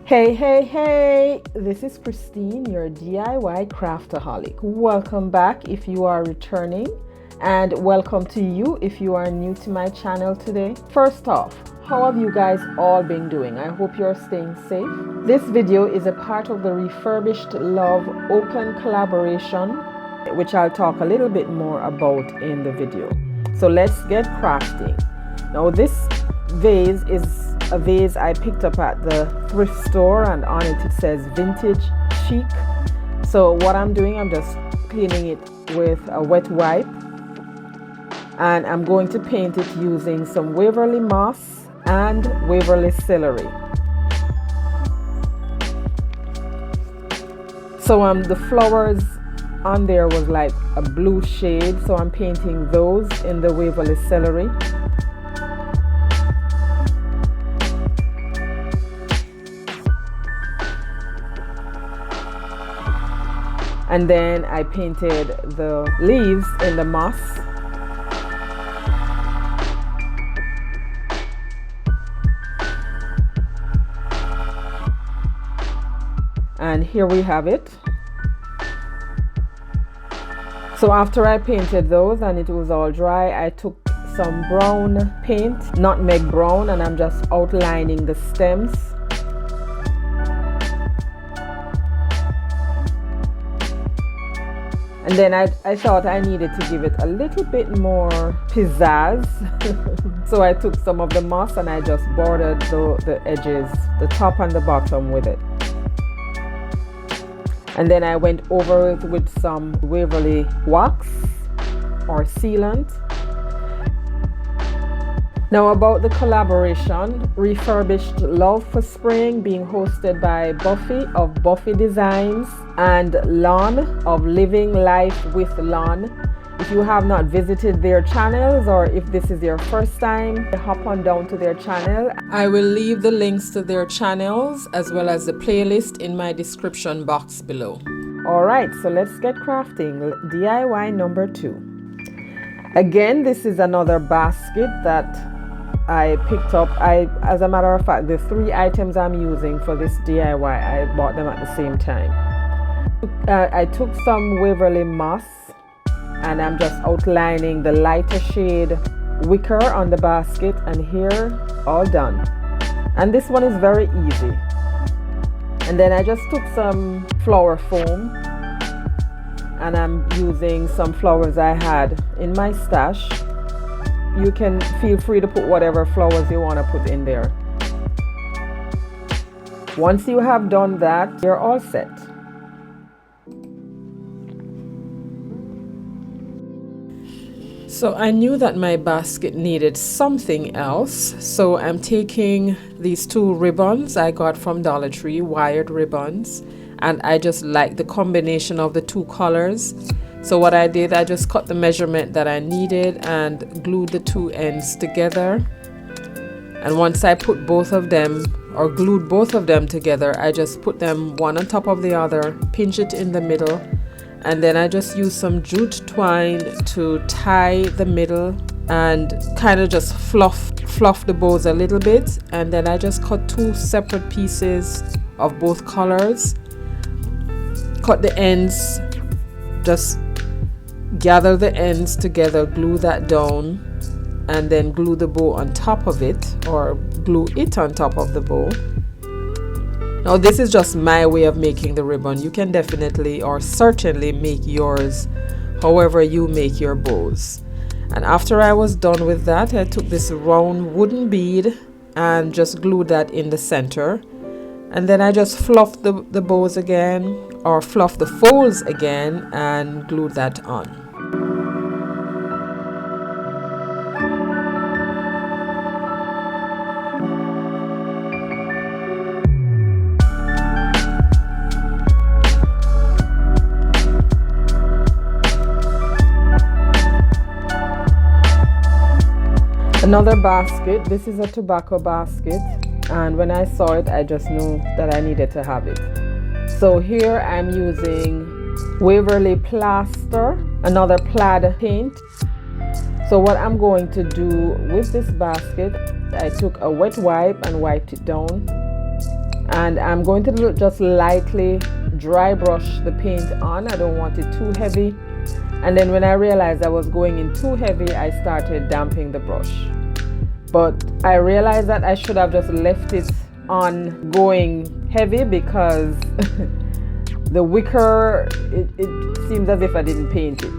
Hey, this is Christine, your DIY craftaholic. Welcome back if you are returning, and welcome to you if you are new to my channel today. First off, how have you guys all been doing? I hope you're staying safe. This video is a part of the Refurbished Love Open Collaboration, which I'll talk a little bit more about in the video. So let's get crafting. Now this vase is a vase I picked up at the thrift store, and on it says vintage chic. So what I'm doing, I'm just cleaning it with a wet wipe, and I'm going to paint it using some Waverly moss and Waverly celery. So the flowers on there was like a blue shade, so I'm painting those in the Waverly celery. And then I painted the leaves in the moss. And here we have it. So after I painted those and it was all dry, I took some brown paint, nutmeg brown, and I'm just outlining the stems. And then I thought I needed to give it a little bit more pizzazz. So I took some of the moss and I just bordered the edges, the top and the bottom with it. And then I went over it with some Waverly wax or sealant. Now about the collaboration, Refurbished Love for Spring, being hosted by Buffy of Buffy Designs and Lon of Living Life with Lon. If you have not visited their channels, or if this is your first time, hop on down to their channel. I will leave the links to their channels as well as the playlist in my description box below. Alright, so let's get crafting. DIY number 2. Again, this is another basket that I picked up. As a matter of fact, the 3 items I'm using for this DIY, I bought them at the same time. I took some Waverly moss and I'm just outlining the lighter shade wicker on the basket, and here, all done. And this one is very easy. And then I just took some flower foam and I'm using some flowers I had in my stash. You can feel free to put whatever flowers you want to put in there. Once you have done that, you're all set. So I knew that my basket needed something else, so I'm taking these 2 ribbons I got from Dollar Tree, wired ribbons, and I just like the combination of the 2 colors. So what I did, I just cut the measurement that I needed and glued the 2 ends together. And once I put both of them, or glued both of them together, I just put them one on top of the other, pinch it in the middle, and then I just use some jute twine to tie the middle and kind of just fluff the bows a little bit. And then I just cut 2 separate pieces of both colors, cut the ends, just gather the ends together, glue that down, and then glue the bow on top of it, or glue it on top of the bow. Now this is just my way of making the ribbon. You can definitely or certainly make yours however you make your bows. And after I was done with that, I took this round wooden bead and just glued that in the center. And then I just fluffed the bows again, or fluffed the folds again, and glued that on. Another basket. This is a tobacco basket, and when I saw it, I just knew that I needed to have it. So here I'm using Waverly plaster, another plaid paint. So what I'm going to do with this basket, I took a wet wipe and wiped it down, And I'm going to just lightly dry brush the paint on. I don't want it too heavy. And then when I realized I was going in too heavy, I started damping the brush. But I realized that I should have just left it on going heavy because the wicker, it seems as if I didn't paint it.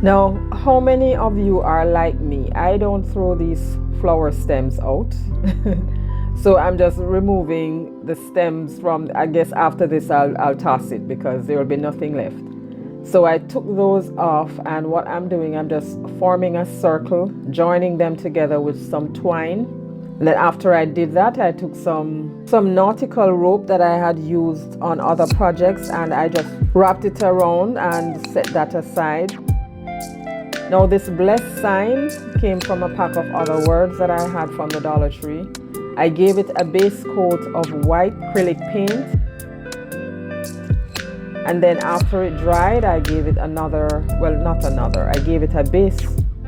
Now, how many of you are like me? I don't throw these flower stems out. So I'm just removing the stems from, I guess after this I'll toss it because there will be nothing left. So I took those off, and what I'm doing, I'm just forming a circle, joining them together with some twine. And then after I did that, I took some nautical rope that I had used on other projects, and I just wrapped it around and set that aside. Now this blessed sign came from a pack of other words that I had from the Dollar Tree. I gave it a base coat of white acrylic paint. And then after it dried, I gave it another, well, not another, I gave it a base,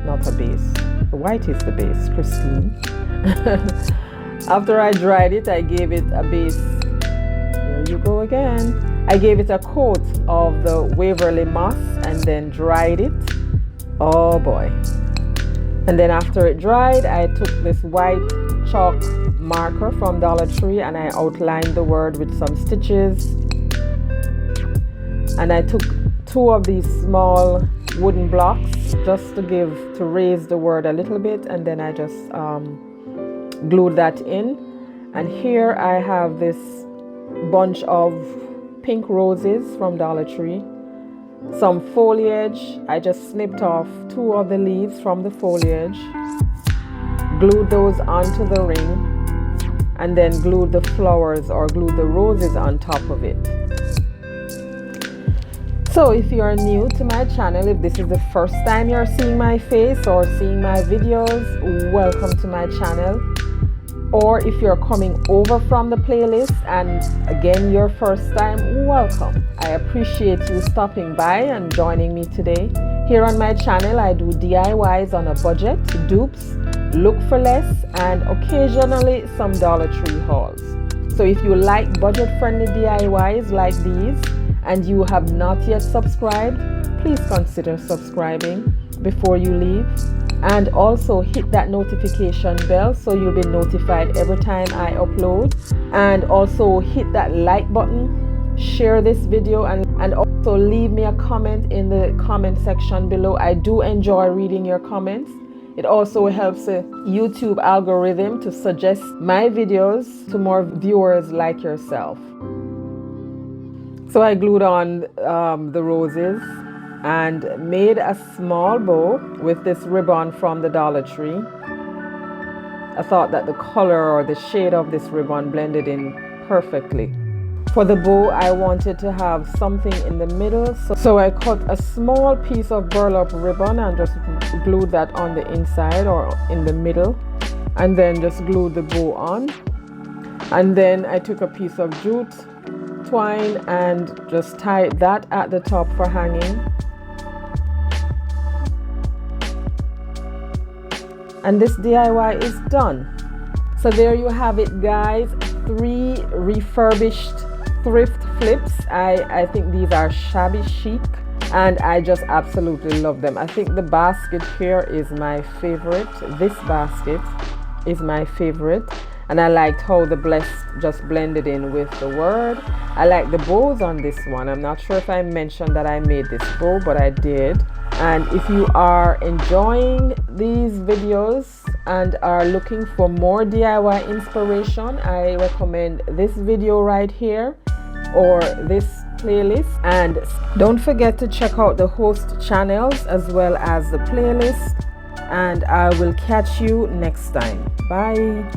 not a base. The white is the base, Christine. After I dried it, I gave it a base, there you go again. I gave it a coat of the Waverly moss and then dried it. Oh boy. And then after it dried, I took this white chalk marker from Dollar Tree and I outlined the word with some stitches. And I took 2 of these small wooden blocks just to raise the word a little bit, and then I just glued that in. And here I have this bunch of pink roses from Dollar Tree, some foliage. I just snipped off 2 of the leaves from the foliage, glued those onto the ring, and then glued the flowers or glued the roses on top of it. So if you are new to my channel, if this is the first time you're seeing my face or seeing my videos, welcome to my channel. Or if you're coming over from the playlist and again your first time, welcome. I appreciate you stopping by and joining me today. Here on my channel, I do DIYs on a budget, dupes, look for less, and occasionally some Dollar Tree hauls. So if you like budget-friendly DIYs like these, and you have not yet subscribed, please consider subscribing before you leave. And also hit that notification bell so you'll be notified every time I upload. And also hit that like button, share this video, and also leave me a comment in the comment section below. I do enjoy reading your comments. It also helps the YouTube algorithm to suggest my videos to more viewers like yourself. So I glued on the roses and made a small bow with this ribbon from the Dollar Tree. I thought that the color or the shade of this ribbon blended in perfectly. For the bow, I wanted to have something in the middle, so I cut a small piece of burlap ribbon and just glued that on the inside or in the middle, and then just glued the bow on. And then I took a piece of jute twine and just tied that at the top for hanging. And this DIY is done. So there you have it, guys. 3 refurbished thrift flips. I think these are shabby chic and I just absolutely love them. I think the basket here is my favorite. This basket is my favorite. And I liked how the blessed just blended in with the word. I like the bows on this one. I'm not sure if I mentioned that I made this bow, but I did. And if you are enjoying these videos and are looking for more DIY inspiration, I recommend this video right here or this playlist. And don't forget to check out the host channels as well as the playlist. And I will catch you next time. Bye.